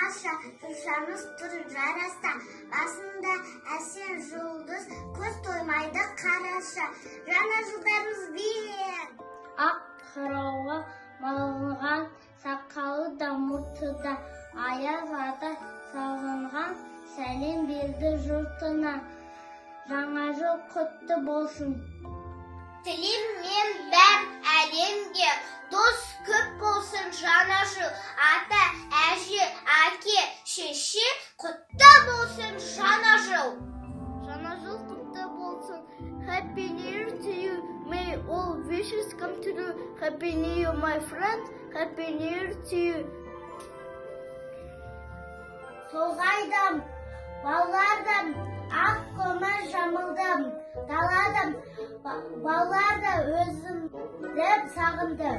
тамаша, жушамыз тұр жараста, басында әсем жұлдыз, көз тоймайды қараша, жаңа жылдарымыз бен. Ақ қырауға малынған, сақалы да мұрты да, аяз ата сағынған, сәлем берді жұртына. Жаңа жыл құтты болсын. Тілем мен бәр әлемге, дос көп болсын жаңа жыл. Ата, әже, әке, шеше, құтты болсын жаңа жыл. Жаңа жыл құтты болсын. Happy New Year to you. May all wishes come true. Happy New Year, my friend. Happy New Year to you. Тоғайдам, балладам, ақ көмір жамылдым. Таладым, баллада өзімді сағынды.